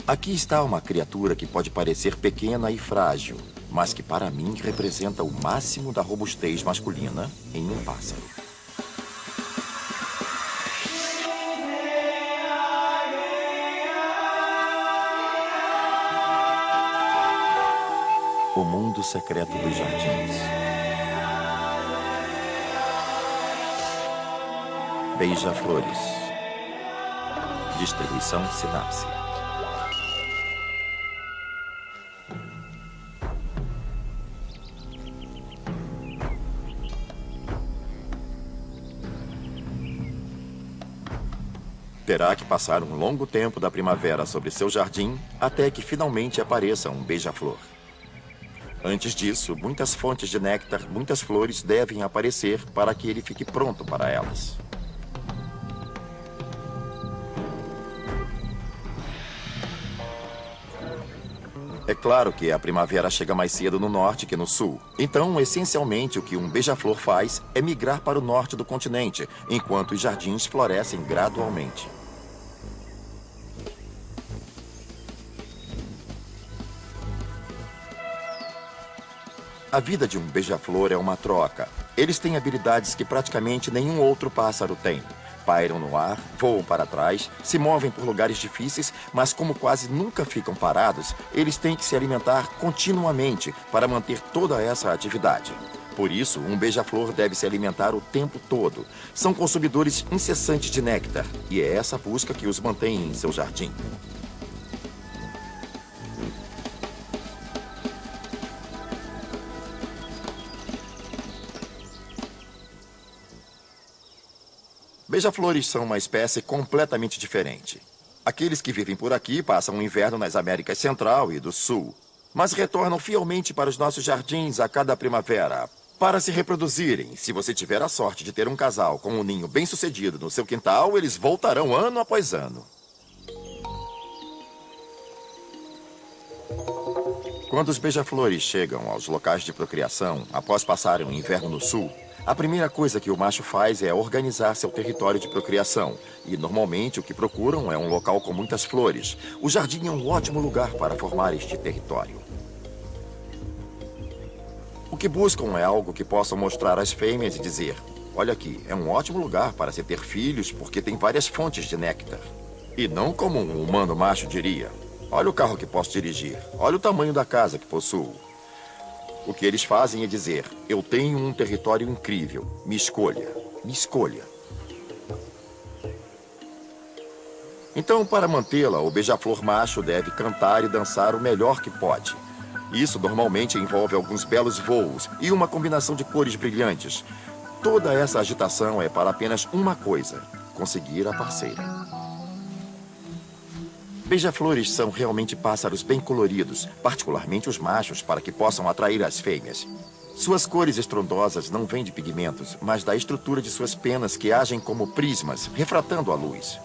Aqui está uma criatura que pode parecer pequena e frágil, mas que para mim representa o máximo da robustez masculina em um pássaro. O mundo secreto dos jardins. Beija-flores. Distribuição Sinapse. Terá que passar um longo tempo da primavera sobre seu jardim até que finalmente apareça um beija-flor. Antes disso, muitas fontes de néctar, muitas flores devem aparecer para que ele fique pronto para elas. É claro que a primavera chega mais cedo no norte que no sul. Então, essencialmente, o que um beija-flor faz é migrar para o norte do continente, enquanto os jardins florescem gradualmente. A vida de um beija-flor é uma troca. Eles têm habilidades que praticamente nenhum outro pássaro tem. Pairam no ar, voam para trás, se movem por lugares difíceis, mas como quase nunca ficam parados, eles têm que se alimentar continuamente para manter toda essa atividade. Por isso, um beija-flor deve se alimentar o tempo todo. São consumidores incessantes de néctar, e é essa busca que os mantém em seu jardim. Beija-flores são uma espécie completamente diferente. Aqueles que vivem por aqui passam o inverno nas Américas Central e do Sul, mas retornam fielmente para os nossos jardins a cada primavera, para se reproduzirem. Se você tiver a sorte de ter um casal com um ninho bem-sucedido no seu quintal, eles voltarão ano após ano. Quando os beija-flores chegam aos locais de procriação, após passarem o inverno no sul, a primeira coisa que o macho faz é organizar seu território de procriação. E, normalmente, o que procuram é um local com muitas flores. O jardim é um ótimo lugar para formar este território. O que buscam é algo que possam mostrar às fêmeas e dizer: olha aqui, é um ótimo lugar para se ter filhos porque tem várias fontes de néctar. E não como um humano macho diria: olha o carro que posso dirigir, olha o tamanho da casa que possuo. O que eles fazem é dizer: eu tenho um território incrível, me escolha, me escolha. Então, para mantê-la, o beija-flor macho deve cantar e dançar o melhor que pode. Isso normalmente envolve alguns belos voos e uma combinação de cores brilhantes. Toda essa agitação é para apenas uma coisa: conseguir a parceira. Beija-flores são realmente pássaros bem coloridos, particularmente os machos, para que possam atrair as fêmeas. Suas cores estrondosas não vêm de pigmentos, mas da estrutura de suas penas que agem como prismas, refratando a luz.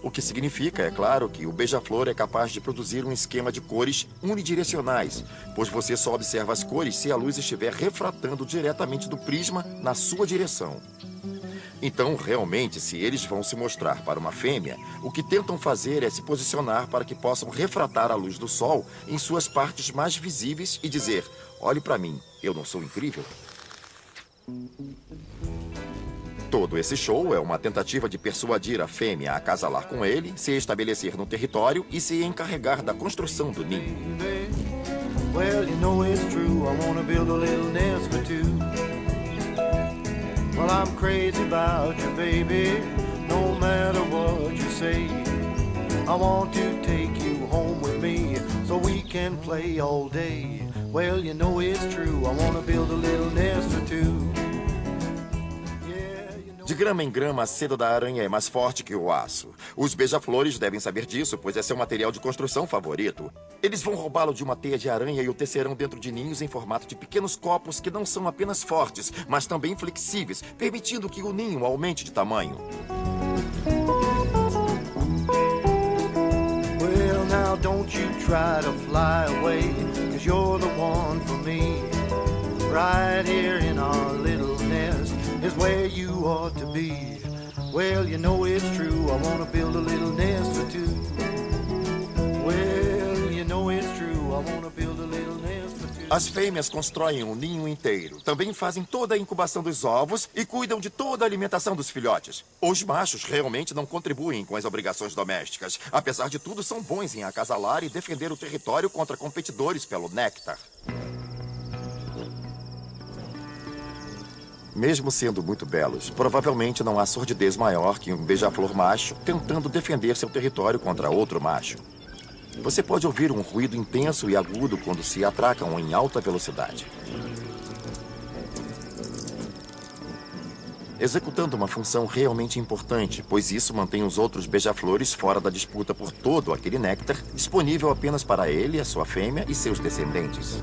O que significa, é claro, que o beija-flor é capaz de produzir um esquema de cores unidirecionais, pois você só observa as cores se a luz estiver refratando diretamente do prisma na sua direção. Então, realmente, se eles vão se mostrar para uma fêmea, o que tentam fazer é se posicionar para que possam refratar a luz do sol em suas partes mais visíveis e dizer: olhe para mim, eu não sou incrível? Todo esse show é uma tentativa de persuadir a fêmea a acasalar com ele, se estabelecer no território e se encarregar da construção do ninho. Well, you know it's true, I wanna build a little nest for two. Well, I'm crazy about you, baby, no matter what you say. I want to take you home with me so we can play all day. Well, you know it's true, I wanna build a little nest for two. De grama em grama, a seda da aranha é mais forte que o aço. Os beija-flores devem saber disso, pois é seu material de construção favorito. Eles vão roubá-lo de uma teia de aranha e o tecerão dentro de ninhos em formato de pequenos copos que não são apenas fortes, mas também flexíveis, permitindo que o ninho aumente de tamanho. Well, now don't you try to fly away, 'cause you're the one for me. Right here in our little nest is where you ought to be. Well, you know it's true, I wanna build a little nest for two. I wanna build a little nest for two. As fêmeas constroem um ninho inteiro. Também fazem toda a incubação dos ovos e cuidam de toda a alimentação dos filhotes. Os machos realmente não contribuem com as obrigações domésticas. Apesar de tudo, são bons em acasalar e defender o território contra competidores pelo néctar. Mesmo sendo muito belos, provavelmente não há sordidez maior que um beija-flor macho tentando defender seu território contra outro macho. Você pode ouvir um ruído intenso e agudo quando se atracam em alta velocidade. Executando uma função realmente importante, pois isso mantém os outros beija-flores fora da disputa por todo aquele néctar, disponível apenas para ele, a sua fêmea e seus descendentes.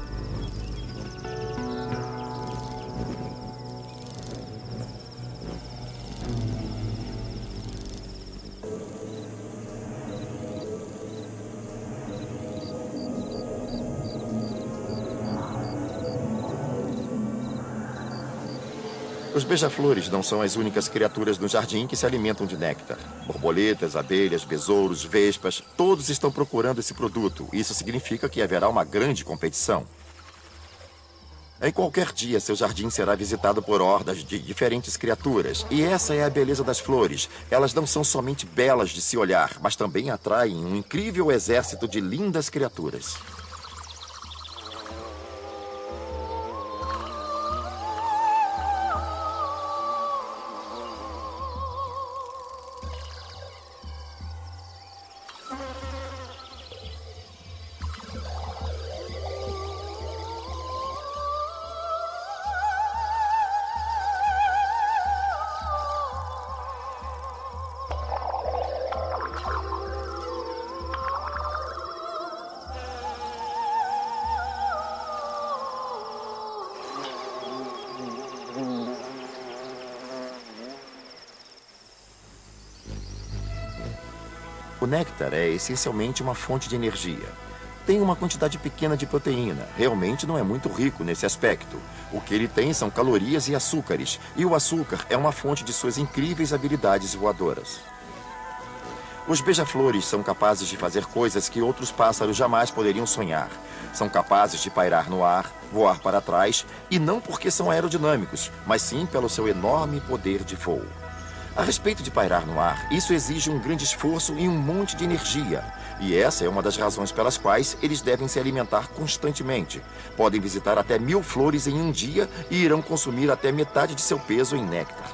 Os beija-flores não são as únicas criaturas no jardim que se alimentam de néctar. Borboletas, abelhas, besouros, vespas, todos estão procurando esse produto. Isso significa que haverá uma grande competição. Em qualquer dia, seu jardim será visitado por hordas de diferentes criaturas. E essa é a beleza das flores. Elas não são somente belas de se olhar, mas também atraem um incrível exército de lindas criaturas. O néctar é essencialmente uma fonte de energia. Tem uma quantidade pequena de proteína. Realmente não é muito rico nesse aspecto. O que ele tem são calorias e açúcares. E o açúcar é uma fonte de suas incríveis habilidades voadoras. Os beija-flores são capazes de fazer coisas que outros pássaros jamais poderiam sonhar. São capazes de pairar no ar, voar para trás, e não porque são aerodinâmicos, mas sim pelo seu enorme poder de voo. A respeito de pairar no ar, isso exige um grande esforço e um monte de energia. E essa é uma das razões pelas quais eles devem se alimentar constantemente. Podem visitar até 1000 flores em um dia e irão consumir até metade de seu peso em néctar.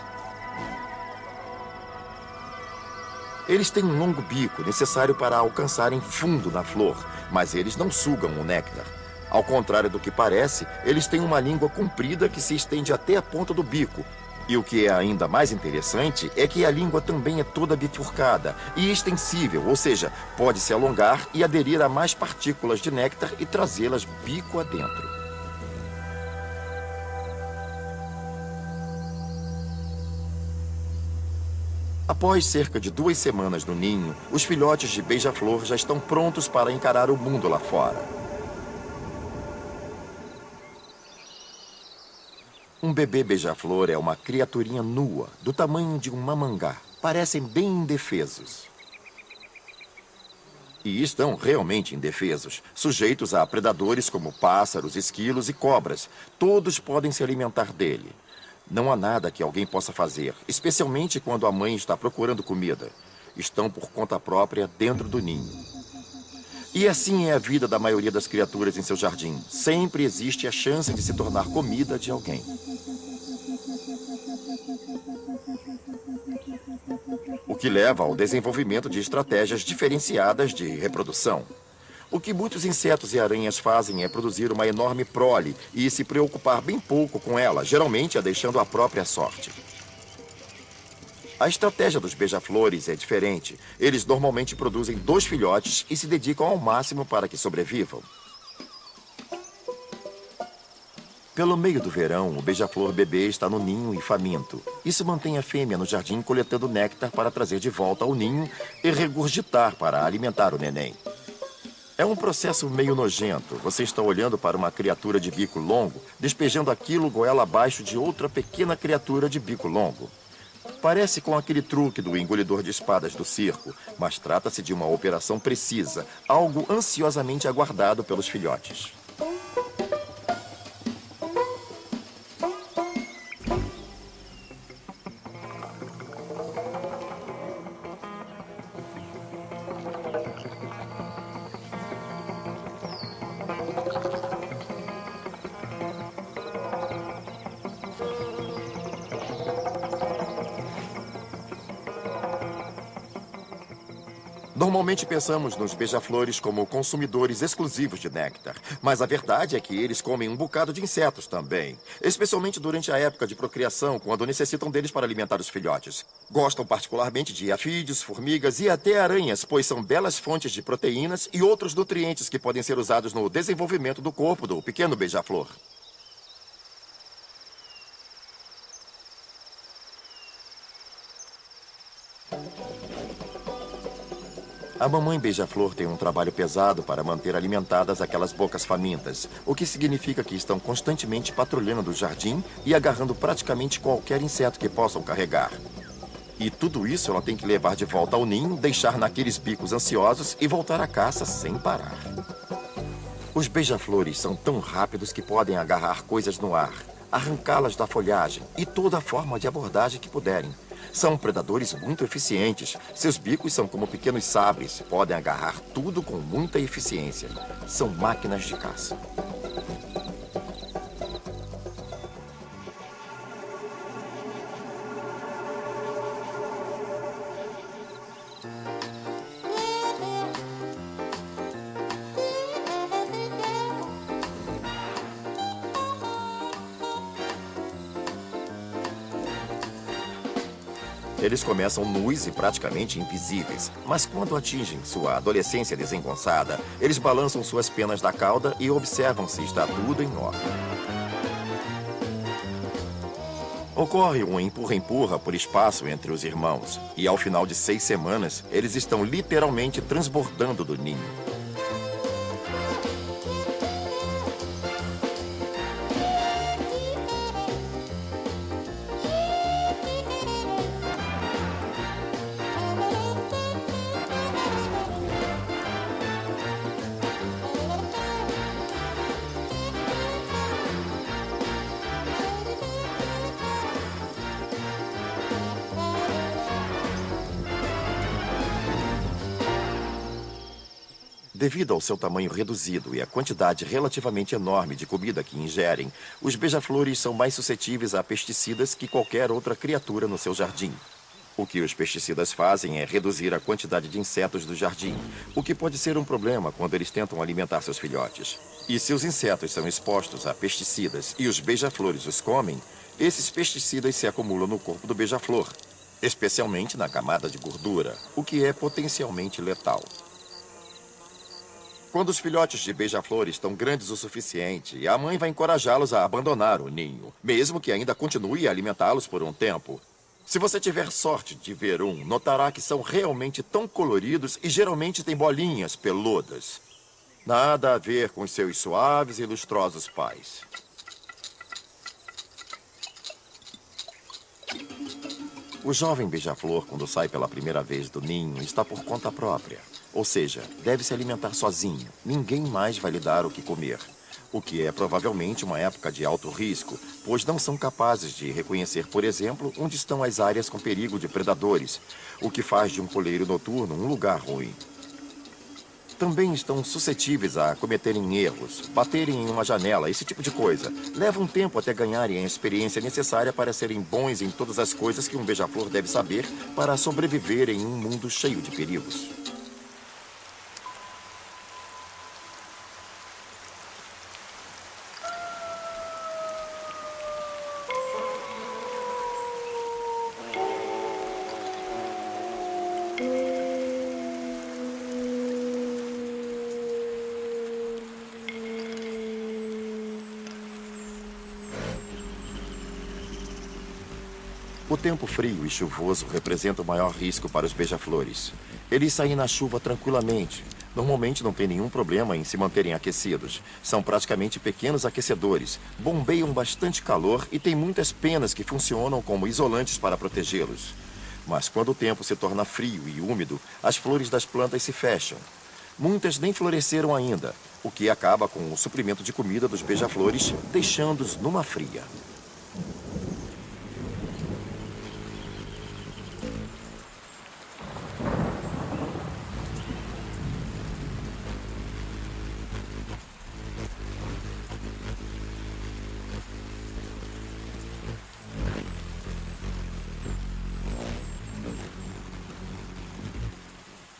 Eles têm um longo bico necessário para alcançarem fundo na flor, mas eles não sugam o néctar. Ao contrário do que parece, eles têm uma língua comprida que se estende até a ponta do bico. E o que é ainda mais interessante é que a língua também é toda bifurcada e extensível, ou seja, pode se alongar e aderir a mais partículas de néctar e trazê-las bico adentro. Após cerca de 2 semanas no ninho, os filhotes de beija-flor já estão prontos para encarar o mundo lá fora. Um bebê beija-flor é uma criaturinha nua, do tamanho de um mamangá. Parecem bem indefesos. E estão realmente indefesos, sujeitos a predadores como pássaros, esquilos e cobras. Todos podem se alimentar dele. Não há nada que alguém possa fazer, especialmente quando a mãe está procurando comida. Estão por conta própria dentro do ninho. E assim é a vida da maioria das criaturas em seu jardim. Sempre existe a chance de se tornar comida de alguém. O que leva ao desenvolvimento de estratégias diferenciadas de reprodução. O que muitos insetos e aranhas fazem é produzir uma enorme prole e se preocupar bem pouco com ela, geralmente a deixando à própria sorte. A estratégia dos beija-flores é diferente. Eles normalmente produzem 2 filhotes e se dedicam ao máximo para que sobrevivam. Pelo meio do verão, o beija-flor bebê está no ninho e faminto. Isso mantém a fêmea no jardim coletando néctar para trazer de volta ao ninho e regurgitar para alimentar o neném. É um processo meio nojento. Você está olhando para uma criatura de bico longo, despejando aquilo goela abaixo de outra pequena criatura de bico longo. Parece com aquele truque do engolidor de espadas do circo, mas trata-se de uma operação precisa, algo ansiosamente aguardado pelos filhotes. Normalmente pensamos nos beija-flores como consumidores exclusivos de néctar, mas a verdade é que eles comem um bocado de insetos também, especialmente durante a época de procriação, quando necessitam deles para alimentar os filhotes. Gostam particularmente de afídeos, formigas e até aranhas, pois são belas fontes de proteínas e outros nutrientes que podem ser usados no desenvolvimento do corpo do pequeno beija-flor. A mamãe beija-flor tem um trabalho pesado para manter alimentadas aquelas bocas famintas, o que significa que estão constantemente patrulhando o jardim e agarrando praticamente qualquer inseto que possam carregar. E tudo isso ela tem que levar de volta ao ninho, deixar naqueles bicos ansiosos e voltar à caça sem parar. Os beija-flores são tão rápidos que podem agarrar coisas no ar, arrancá-las da folhagem e toda forma de abordagem que puderem. São predadores muito eficientes. Seus bicos são como pequenos sabres. Podem agarrar tudo com muita eficiência. São máquinas de caça. Eles começam nus e praticamente invisíveis, mas quando atingem sua adolescência desengonçada, eles balançam suas penas da cauda e observam se está tudo em ordem. Ocorre um empurra-empurra por espaço entre os irmãos, e ao final de 6 semanas, eles estão literalmente transbordando do ninho. Devido ao seu tamanho reduzido e à quantidade relativamente enorme de comida que ingerem, os beija-flores são mais suscetíveis a pesticidas que qualquer outra criatura no seu jardim. O que os pesticidas fazem é reduzir a quantidade de insetos do jardim, o que pode ser um problema quando eles tentam alimentar seus filhotes. E se os insetos são expostos a pesticidas e os beija-flores os comem, esses pesticidas se acumulam no corpo do beija-flor, especialmente na camada de gordura, o que é potencialmente letal. Quando os filhotes de beija-flor estão grandes o suficiente, a mãe vai encorajá-los a abandonar o ninho, mesmo que ainda continue a alimentá-los por um tempo. Se você tiver sorte de ver um, notará que são realmente tão coloridos e geralmente têm bolinhas peludas. Nada a ver com os seus suaves e lustrosos pais. O jovem beija-flor, quando sai pela primeira vez do ninho, está por conta própria. Ou seja, deve se alimentar sozinho. Ninguém mais vai lhe dar o que comer. O que é provavelmente uma época de alto risco, pois não são capazes de reconhecer, por exemplo, onde estão as áreas com perigo de predadores, o que faz de um poleiro noturno um lugar ruim. Também estão suscetíveis a cometerem erros, baterem em uma janela, esse tipo de coisa. Leva um tempo até ganharem a experiência necessária para serem bons em todas as coisas que um beija-flor deve saber para sobreviver em um mundo cheio de perigos. O tempo frio e chuvoso representa o maior risco para os beija-flores. Eles saem na chuva tranquilamente, Normalmente não tem nenhum problema em se manterem aquecidos. São praticamente pequenos aquecedores, bombeiam bastante calor e têm muitas penas que funcionam como isolantes para protegê-los. Mas quando o tempo se torna frio e úmido, as flores das plantas se fecham. Muitas nem floresceram ainda, o que acaba com o suprimento de comida dos beija-flores, deixando-os numa fria.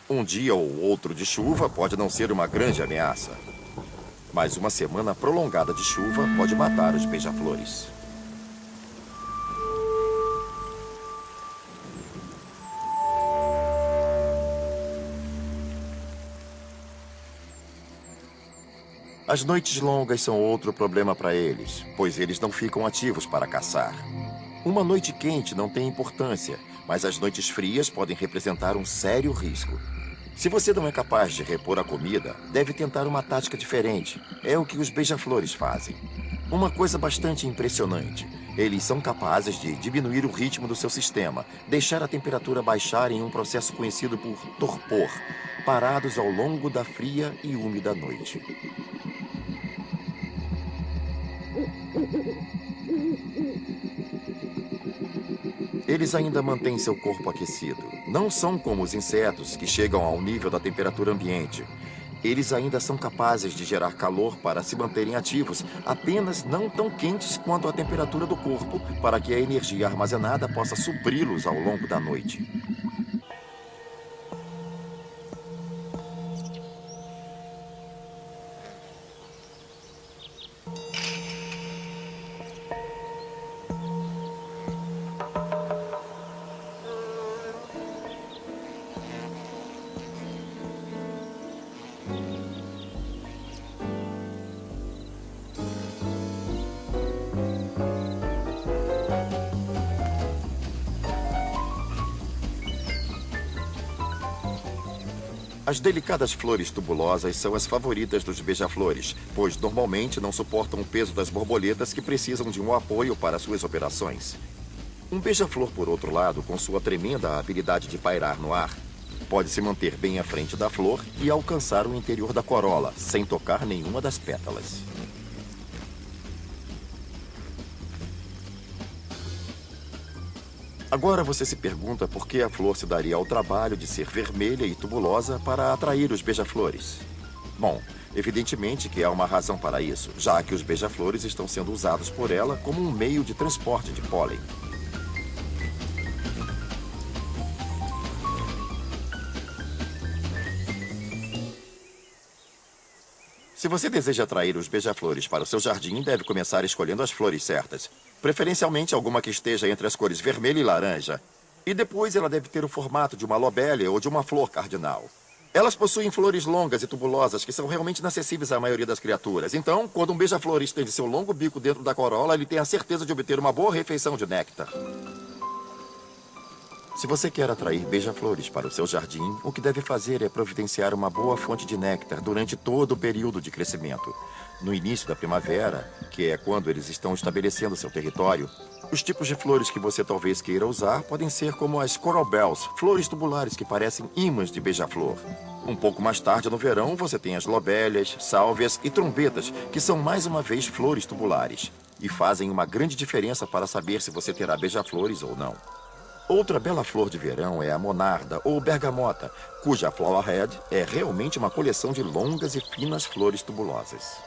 Um dia ou outro de chuva pode não ser uma grande ameaça. Mas uma semana prolongada de chuva pode matar os beija-flores. As noites longas são outro problema para eles, pois eles não ficam ativos para caçar. Uma noite quente não tem importância, mas as noites frias podem representar um sério risco. Se você não é capaz de repor a comida, deve tentar uma tática diferente. É o que os beija-flores fazem. Uma coisa bastante impressionante. Eles são capazes de diminuir o ritmo do seu sistema, deixar a temperatura baixar em um processo conhecido por torpor, parados ao longo da fria e úmida noite. Eles ainda mantêm seu corpo aquecido. Não são como os insetos, que chegam ao nível da temperatura ambiente. Eles ainda são capazes de gerar calor para se manterem ativos, apenas não tão quentes quanto a temperatura do corpo, para que a energia armazenada possa supri-los ao longo da noite. As delicadas flores tubulosas são as favoritas dos beija-flores, pois normalmente não suportam o peso das borboletas que precisam de um apoio para suas operações. Um beija-flor, por outro lado, com sua tremenda habilidade de pairar no ar, pode se manter bem à frente da flor e alcançar o interior da corola, sem tocar nenhuma das pétalas. Agora você se pergunta por que a flor se daria ao trabalho de ser vermelha e tubulosa para atrair os beija-flores. Bom, evidentemente que há uma razão para isso, já que os beija-flores estão sendo usados por ela como um meio de transporte de pólen. Se você deseja atrair os beija-flores para o seu jardim, deve começar escolhendo as flores certas. Preferencialmente alguma que esteja entre as cores vermelha e laranja. E depois ela deve ter o formato de uma lobélia ou de uma flor cardinal. Elas possuem flores longas e tubulosas que são realmente inacessíveis à maioria das criaturas. Então, quando um beija-flor estende seu longo bico dentro da corola, ele tem a certeza de obter uma boa refeição de néctar. Se você quer atrair beija-flores para o seu jardim, o que deve fazer é providenciar uma boa fonte de néctar durante todo o período de crescimento. No início da primavera, que é quando eles estão estabelecendo seu território, os tipos de flores que você talvez queira usar podem ser como as coral bells, flores tubulares que parecem ímãs de beija-flor. Um pouco mais tarde no verão, você tem as lobélias, sálvias e trombetas, que são mais uma vez flores tubulares, e fazem uma grande diferença para saber se você terá beija-flores ou não. Outra bela flor de verão é a monarda ou bergamota, cuja flowerhead é realmente uma coleção de longas e finas flores tubulosas.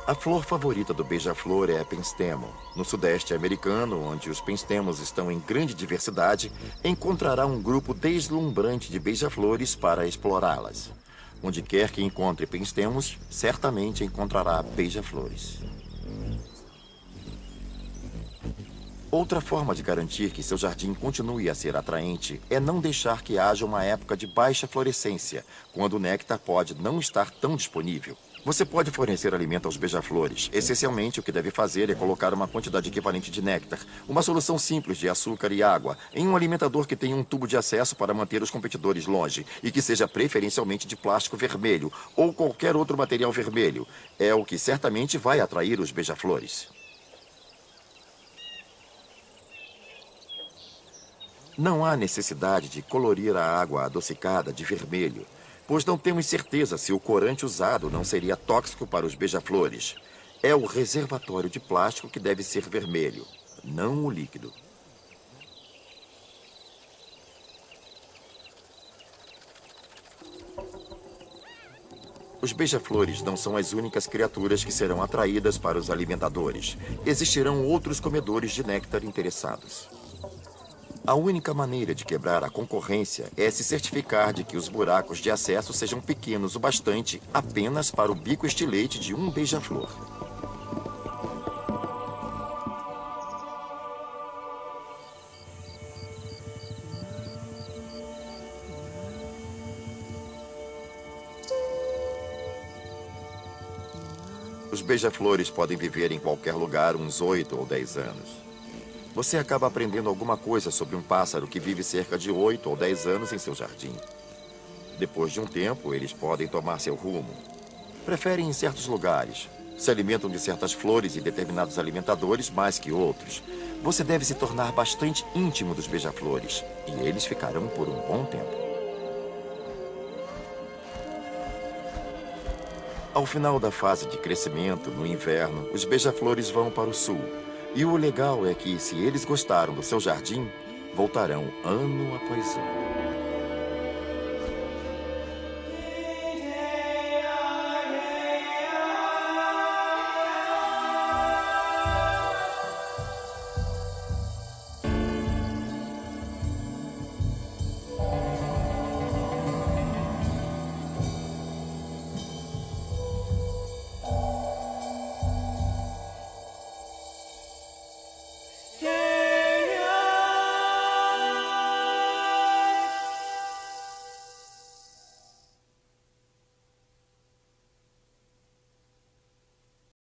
A flor favorita do beija-flor é a penstemon. No sudeste americano, onde os penstemos estão em grande diversidade, encontrará um grupo deslumbrante de beija-flores para explorá-las. Onde quer que encontre penstemos, certamente encontrará beija-flores. Outra forma de garantir que seu jardim continue a ser atraente é não deixar que haja uma época de baixa florescência, quando o néctar pode não estar tão disponível. Você pode fornecer alimento aos beija-flores. Essencialmente, o que deve fazer é colocar uma quantidade equivalente de néctar, uma solução simples de açúcar e água, em um alimentador que tenha um tubo de acesso para manter os competidores longe e que seja preferencialmente de plástico vermelho ou qualquer outro material vermelho. É o que certamente vai atrair os beija-flores. Não há necessidade de colorir a água adocicada de vermelho, pois não temos certeza se o corante usado não seria tóxico para os beija-flores. É o reservatório de plástico que deve ser vermelho, não o líquido. Os beija-flores não são as únicas criaturas que serão atraídas para os alimentadores. Existirão outros comedores de néctar interessados. A única maneira de quebrar a concorrência é se certificar de que os buracos de acesso sejam pequenos o bastante apenas para o bico estilete de um beija-flor. Os beija-flores podem viver em qualquer lugar uns 8 ou 10 anos. Você acaba aprendendo alguma coisa sobre um pássaro que vive cerca de 8 ou 10 anos em seu jardim. Depois de um tempo, eles podem tomar seu rumo. Preferem em certos lugares. Se alimentam de certas flores e determinados alimentadores mais que outros. Você deve se tornar bastante íntimo dos beija-flores. E eles ficarão por um bom tempo. Ao final da fase de crescimento, no inverno, os beija-flores vão para o sul. E o legal é que, se eles gostaram do seu jardim, voltarão ano após ano.